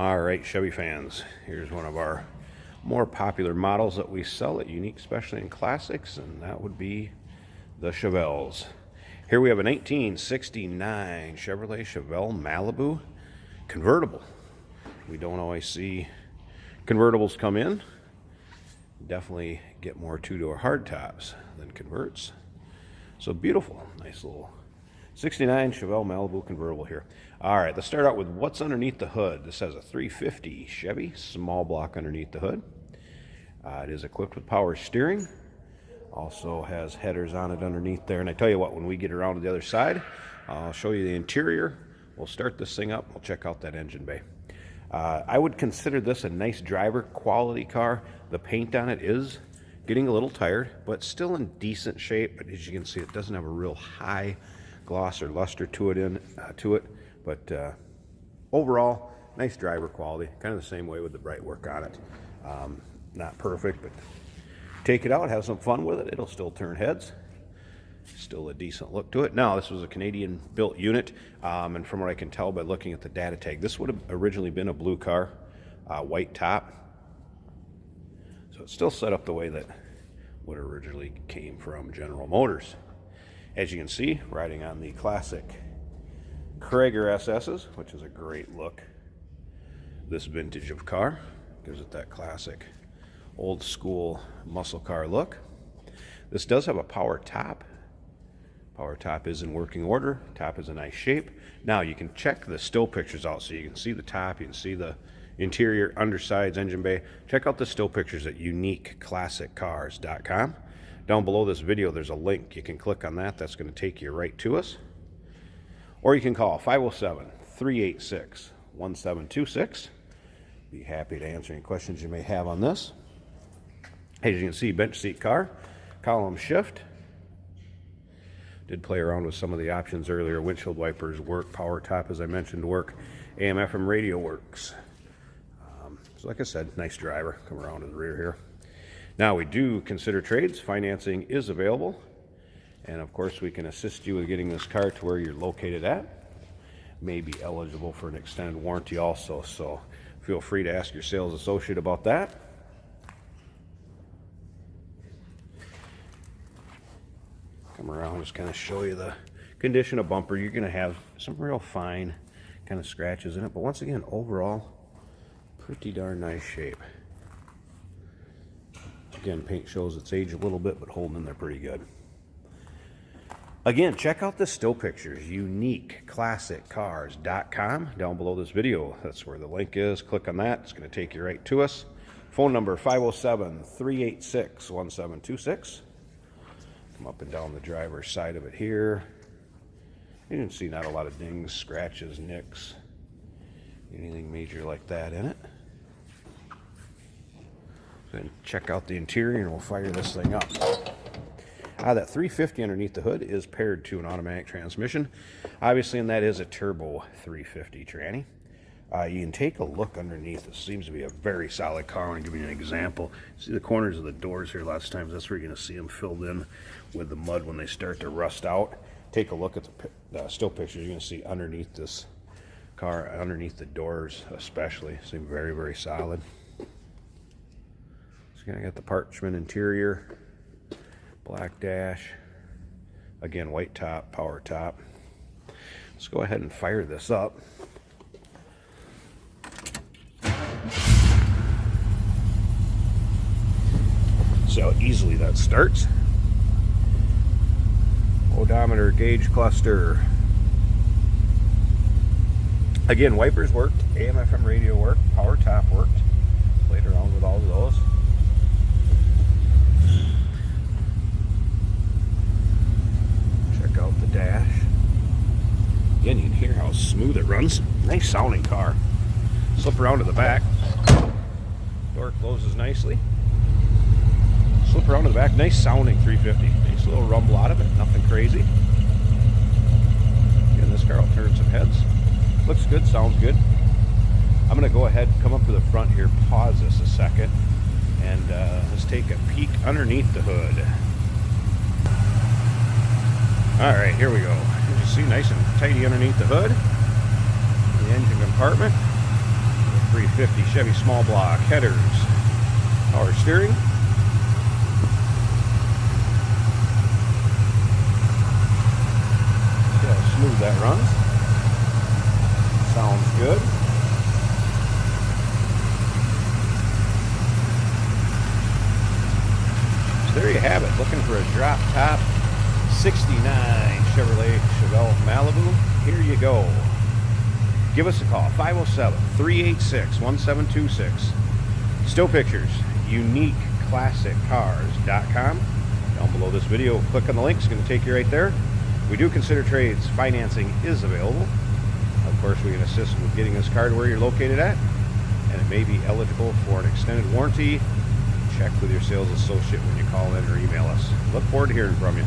All right, Chevy fans, here's one of our more popular models that we sell at Unique Specialty and Classics, and that would be the Chevelles. Here we have a 1969 Chevrolet Chevelle Malibu Convertible. We don't always see convertibles come in. Definitely get more two-door hardtops than converts. So beautiful, nice little 69 Chevelle Malibu Convertible here. All right, let's start out with what's underneath the hood. This has a 350 Chevy, small block underneath the hood. It is equipped with power steering. Also has headers on it underneath there. And I tell you what, when we get around to the other side, I'll show you the interior. We'll start this thing up. We'll check out that engine bay. I would consider this a nice driver quality car. The paint on it is getting a little tired, but still in decent shape. But as you can see, it doesn't have a real high gloss or luster to it. But overall, nice driver quality. Kind of the same way with the bright work on it. Not perfect, but take it out, have some fun with it. It'll still turn heads. Still a decent look to it. Now, this was a Canadian built unit, and from what I can tell by looking at the data tag, this would have originally been a blue car, white top. So it's still set up the way that would originally came from General Motors. As you can see, riding on the classic Krager SS's, which is a great look. This vintage of car gives it that classic old school muscle car look. This does have a power top. Power top is in working order. Top is in nice shape. Now you can check the still pictures out so you can see the top, you can see the interior, undersides, engine bay. Check out the still pictures at uniqueclassiccars.com. Down below this video there's a link. You can click on that. That's going to take you right to us. Or you can call 507-386-1726. Be happy to answer any questions you may have on this. As you can see, bench seat car, column shift. Did play around with some of the options earlier. Windshield wipers work, power top, as I mentioned, work. AM/FM radio works. So like I said, nice driver. Come around to the rear here. Now, we do consider trades. Financing is available. And of course, we can assist you with getting this car to where you're located at. May be eligible for an extended warranty also. So feel free to ask your sales associate about that. Come around, just kind of show you the condition of bumper. You're going to have some real fine kind of scratches in it, but once again, overall, pretty darn nice shape. Again, paint shows its age a little bit, but holding in there pretty good. Again, check out the still pictures, uniqueclassiccars.com. Down below this video, that's where the link is. Click on that. It's going to take you right to us. Phone number 507-386-1726. Come up and down the driver's side of it here. You can see not a lot of dings, scratches, nicks, anything major like that in it. Go ahead and check out the interior and we'll fire this thing up. That 350 underneath the hood is paired to an automatic transmission, obviously, and that is a turbo 350 tranny. You can take a look underneath. This seems to be a very solid car. I want to give you an example. See the corners of the doors here. Lots of times that's where you're going to see them filled in with the mud when they start to rust out. Take a look at the still pictures. You're going to see underneath this car, underneath the doors especially, seem very, very solid. So I got the parchment interior. Black dash, again, white top, power top. Let's go ahead and fire this up. See how easily that starts. Odometer, gauge cluster. Again, wipers worked, AM/FM radio worked, power top worked. Played around with all of those. Out the dash. Again, you can hear how smooth it runs. Nice sounding car. Slip around to the back. Door closes nicely. Slip around to the back. Nice sounding 350. Nice little rumble out of it. Nothing crazy. Again, this car will turn some heads. Looks good. Sounds good. I'm going to go ahead and come up to the front here. Pause this a second. And let's take a peek underneath the hood. All right, here we go. As you see, nice and tidy underneath the hood. The engine compartment. 350 Chevy small block headers, power steering. See how smooth that runs. Sounds good. So there you have it. Looking for a drop top 69 Chevelle Malibu? Here you go. Give us a call, 507-386-1726. Still pictures, uniqueclassiccars.com. Down below this video, click on the link. It's going to take you right there. We do consider trades. Financing is available. Of course, we can assist with getting this car to where you're located at, and it may be eligible for an extended warranty. Check with your sales associate when you call in or email us. Look forward to hearing from you.